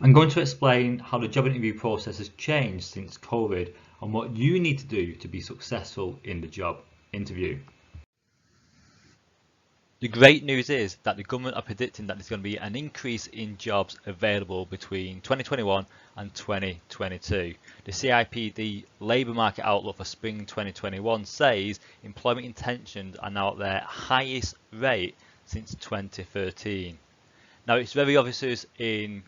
I'm going to explain how the job interview process has changed since COVID and what you need to do to be successful in the job interview. The great news is that the government are predicting that there's going to be an increase in jobs available between 2021 and 2022. The CIPD labour market outlook for spring 2021 says employment intentions are now at their highest rate since 2013. Now it's very obvious in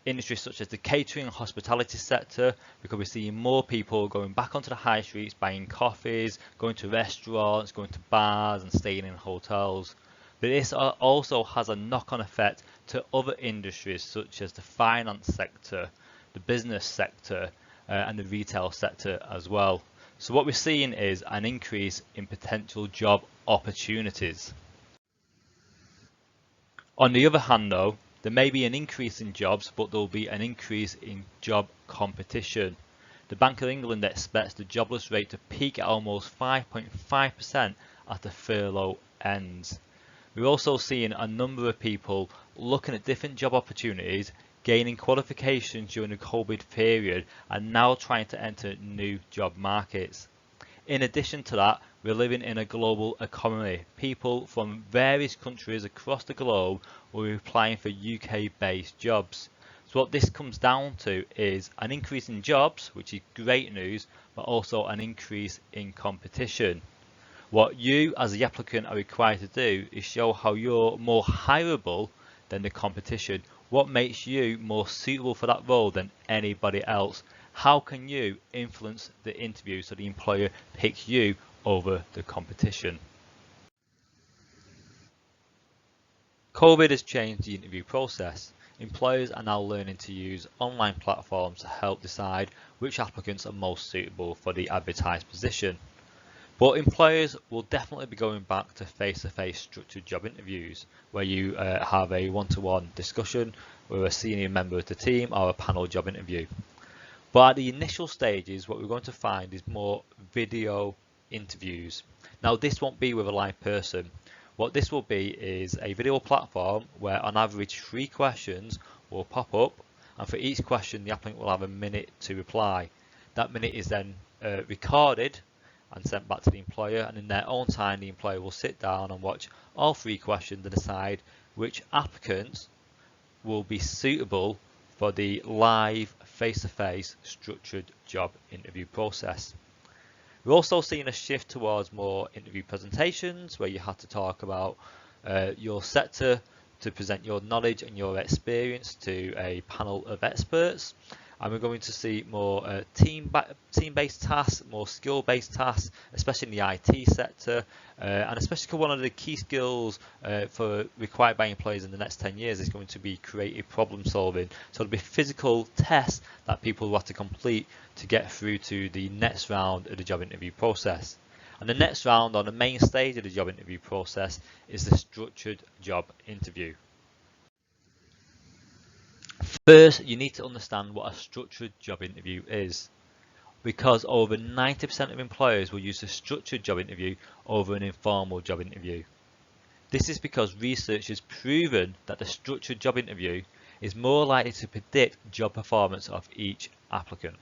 industries such as the catering and hospitality sector, because we're seeing more people going back onto the high streets, buying coffees, going to restaurants, going to bars and staying in hotels. But this also has a knock-on effect to other industries such as the finance sector, the business sector and the retail sector as well. So what we're seeing is an increase in potential job opportunities. On the other hand though, there may be an increase in jobs, but there will be an increase in job competition. The Bank of England expects the jobless rate to peak at almost 5.5% as the furlough ends. We're also seeing a number of people looking at different job opportunities, gaining qualifications during the COVID period, and now trying to enter new job markets. In addition to that, we're living in a global economy. People from various countries across the globe will be applying for UK-based jobs. So what this comes down to is an increase in jobs, which is great news, but also an increase in competition. What you as the applicant are required to do is show how you're more hireable than the competition. What makes you more suitable for that role than anybody else? How can you influence the interview so the employer picks you over the competition? COVID has changed the interview process. Employers are now learning to use online platforms to help decide which applicants are most suitable for the advertised position. But employers will definitely be going back to face-to-face structured job interviews where you have a one-to-one discussion with a senior member of the team or a panel job interview. But at the initial stages, what we're going to find is more video interviews. Now this won't be with a live person. What this will be is a video platform where on average 3 questions will pop up, and for each question the applicant will have a minute to reply. That minute is then recorded and sent back to the employer, and in their own time the employer will sit down and watch all 3 questions and decide which applicants will be suitable for the live face-to-face structured job interview process. We're also seeing a shift towards more interview presentations where you have to talk about your sector to present your knowledge and your experience to a panel of experts. And we're going to see more team-based tasks, more skill-based tasks, especially in the IT sector, and especially because one of the key skills required by employers in the next 10 years is going to be creative problem solving. So there'll be physical tests that people will have to complete to get through to the next round of the job interview process. And the next round on the main stage of the job interview process is the structured job interview. First, you need to understand what a structured job interview is, because over 90% of employers will use a structured job interview over an informal job interview. This is because research has proven that the structured job interview is more likely to predict job performance of each applicant.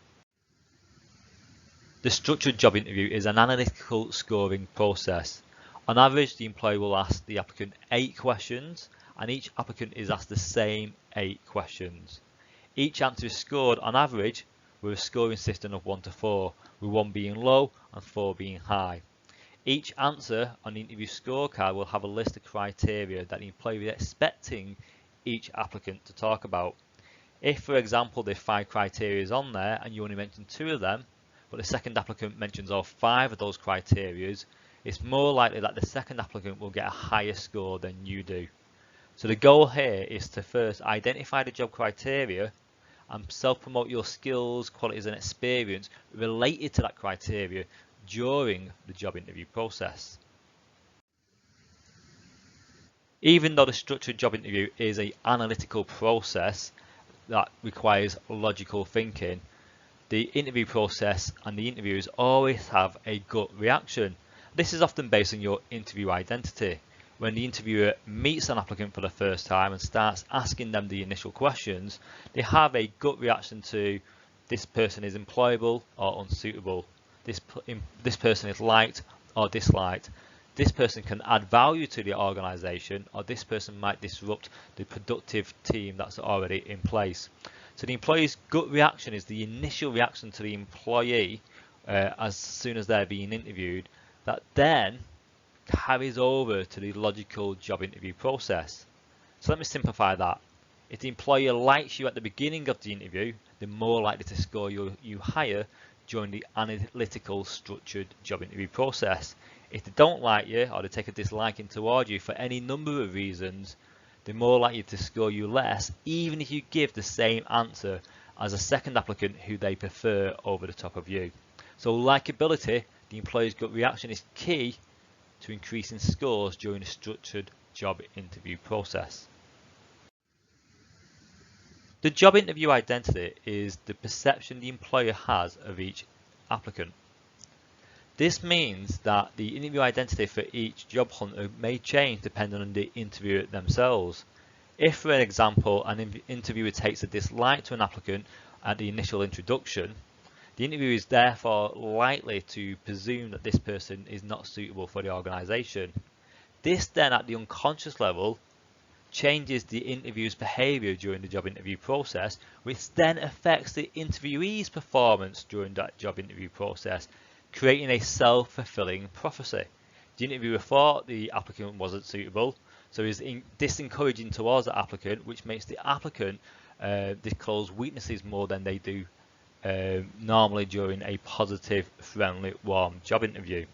The structured job interview is an analytical scoring process. On average, the employer will ask the applicant 8 questions, and each applicant is asked the same 8 questions. Each answer is scored on average with a scoring system of 1 to 4, with 1 being low and 4 being high. Each answer on the interview scorecard will have a list of criteria that the employer is expecting each applicant to talk about. If, for example, there are 5 criteria on there and you only mention 2 of them, but the second applicant mentions all 5 of those criteria, it's more likely that the second applicant will get a higher score than you do. So the goal here is to first identify the job criteria and self-promote your skills, qualities and experience related to that criteria during the job interview process. Even though the structured job interview is an analytical process that requires logical thinking, the interview process and the interviewers always have a gut reaction. This is often based on your interview identity. when the interviewer meets an applicant for the first time and starts asking them the initial questions, they have a gut reaction to this person is employable or unsuitable. This person is liked or disliked. This person can add value to the organisation, or this person might disrupt the productive team that's already in place. So the employee's gut reaction is the initial reaction to the employee as soon as they're being interviewed, that then carries over to the logical job interview process. So let me simplify that. If the employer likes you at the beginning of the interview, they're more likely to score you higher during the analytical, structured job interview process. If they don't like you, or they take a disliking toward you for any number of reasons, they're more likely to score you less, even if you give the same answer as a second applicant who they prefer over the top of you. So likability, the employer's gut reaction, is key to increasing scores during a structured job interview process. The job interview identity is the perception the employer has of each applicant. This means that the interview identity for each job hunter may change depending on the interviewer themselves. If, for example, an interviewer takes a dislike to an applicant at the initial introduction, the interviewer is therefore likely to presume that this person is not suitable for the organisation. This then, at the unconscious level, changes the interviewer's behaviour during the job interview process, which then affects the interviewee's performance during that job interview process, creating a self-fulfilling prophecy. The interviewer thought the applicant wasn't suitable, so is disencouraging towards the applicant, which makes the applicant disclose weaknesses more than they do normally during a positive, friendly, warm job interview.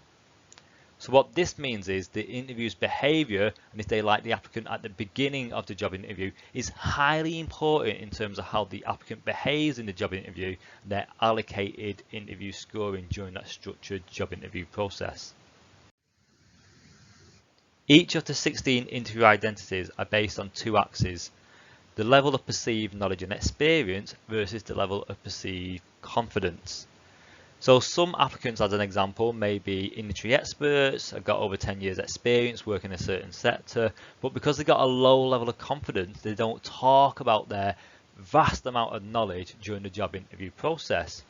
So what this means is the interviewer's behaviour, and if they like the applicant at the beginning of the job interview, is highly important in terms of how the applicant behaves in the job interview and their allocated interview scoring during that structured job interview process. Each of the 16 interview identities are based on two axes: the level of perceived knowledge and experience versus the level of perceived confidence. So some applicants, as an example, may be industry experts, have got over 10 years experience working in a certain sector, but because they've got a low level of confidence, they don't talk about their vast amount of knowledge during the job interview process.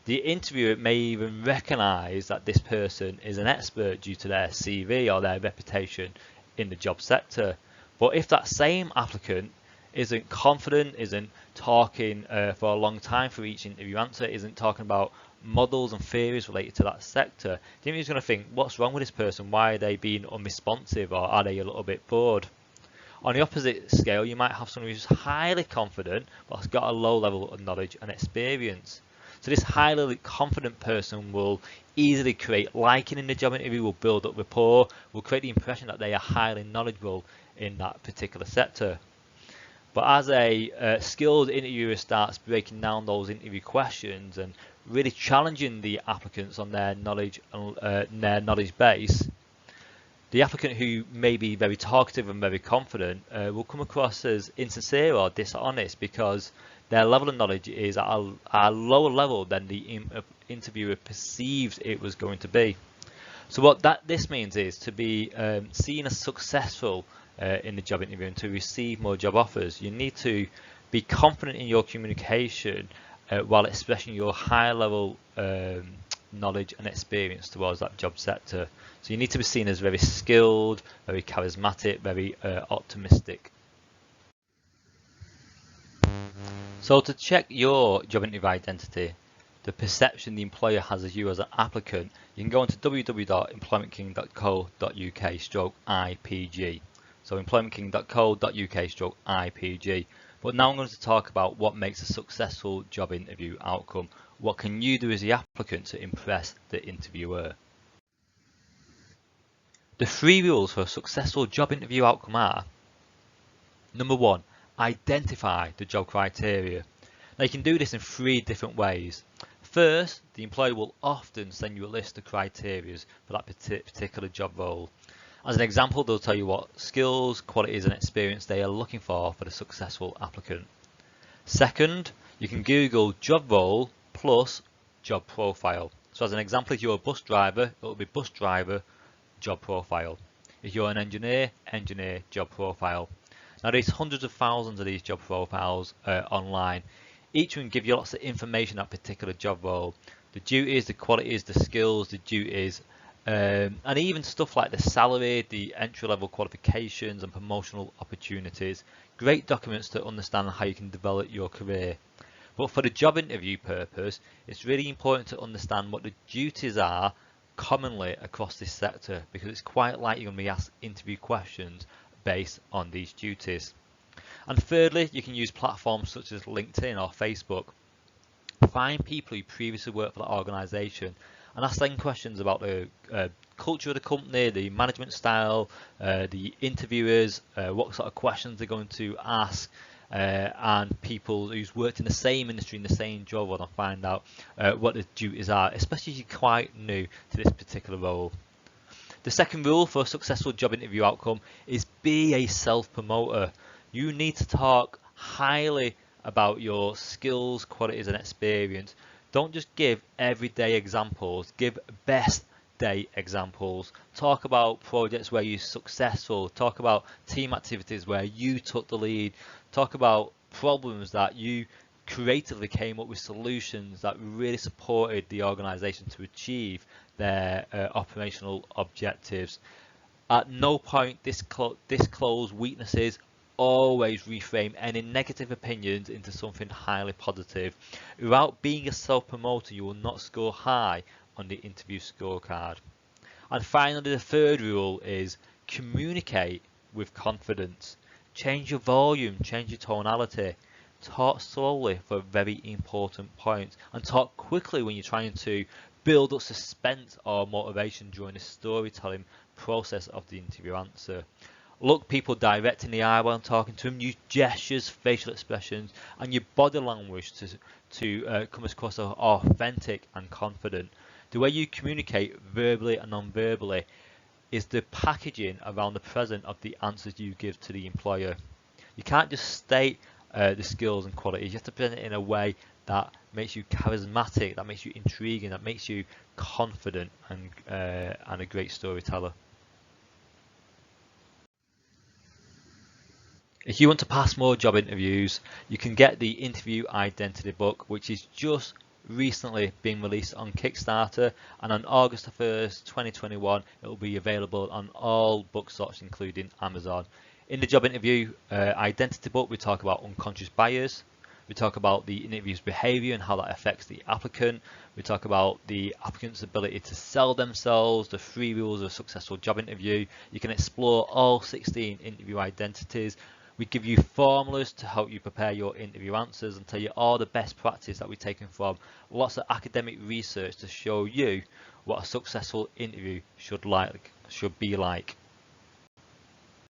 The interviewer may even recognise that this person is an expert due to their CV or their reputation in the job sector. But if that same applicant isn't confident, isn't talking for a long time for each interview answer, isn't talking about models and theories related to that sector, the interviewer's going to think, what's wrong with this person? Why are they being unresponsive, or are they a little bit bored? On the opposite scale, you might have someone who's highly confident but has got a low level of knowledge and experience. So this highly confident person will easily create liking in the job interview, will build up rapport, will create the impression that they are highly knowledgeable in that particular sector. But as a skilled interviewer starts breaking down those interview questions and really challenging the applicants on their knowledge base, the applicant who may be very talkative and very confident will come across as insincere or dishonest, because their level of knowledge is at a lower level than the interviewer perceived it was going to be. So what this means is, to be seen as successful in the job interview and to receive more job offers, you need to be confident in your communication while expressing your high level knowledge and experience towards that job sector. So you need to be seen as very skilled, very charismatic, very optimistic. So to check your job interview identity, the perception the employer has of you as an applicant, you can go onto www.employmentking.co.uk/IPG. So employmentking.co.uk/IPG. But now I'm going to talk about what makes a successful job interview outcome. What can you do as the applicant to impress the interviewer? The 3 rules for a successful job interview outcome are: number 1, identify the job criteria. Now you can do this in 3 different ways. First, the employer will often send you a list of criteria for that particular job role. As an example, they'll tell you what skills, qualities and experience they are looking for the successful applicant. Second, you can Google job role plus job profile. So as an example, if you're a bus driver, it will be bus driver job profile. If you're an engineer, engineer job profile. Now there's hundreds of thousands of these job profiles online. Each one give you lots of information on that particular job role. The duties, the qualities, the skills, the duties, and even stuff like the salary, the entry-level qualifications and promotional opportunities. Great documents to understand how you can develop your career. But for the job interview purpose, it's really important to understand what the duties are commonly across this sector, because it's quite likely you're going to be asked interview questions based on these duties. And thirdly, you can use platforms such as LinkedIn or Facebook. Find people who previously worked for that organisation and ask them questions about the culture of the company, the management style, the interviewers, what sort of questions they're going to ask, and people who's worked in the same industry in the same job role, and find out what the duties are, especially if you're quite new to this particular role. The second rule for a successful job interview outcome is be a self-promoter. You need to talk highly about your skills, qualities and experience. Don't just give everyday examples, give best day examples. Talk about projects where you're successful, talk about team activities where you took the lead, talk about problems that you creatively came up with solutions that really supported the organization to achieve their operational objectives. At no point disclose weaknesses. Always reframe any negative opinions into something highly positive. Without being a self-promoter, you will not score high on the interview scorecard. And finally, the third rule is communicate with confidence. Change your volume, change your tonality. Talk slowly for very important points, and talk quickly when you're trying to build up suspense or motivation during the storytelling process of the interview answer. Look people direct in the eye while talking to them. Use gestures, facial expressions, and your body language to come across as authentic and confident. The way you communicate verbally and non-verbally is the packaging around the present of the answers you give to the employer. You can't just state the skills and qualities. You have to present it in a way that makes you charismatic, that makes you intriguing, that makes you confident and a great storyteller. If you want to pass more job interviews, you can get the Interview Identity book, which is just recently being released on Kickstarter, and on August 1st, 2021, it will be available on all bookshops, including Amazon. In the job interview identity book, we talk about unconscious bias. We talk about the interview's behaviour and how that affects the applicant. We talk about the applicant's ability to sell themselves, the 3 rules of a successful job interview. You can explore all 16 interview identities. We give you formulas to help you prepare your interview answers and tell you all the best practice that we've taken from lots of academic research to show you what a successful interview should be like.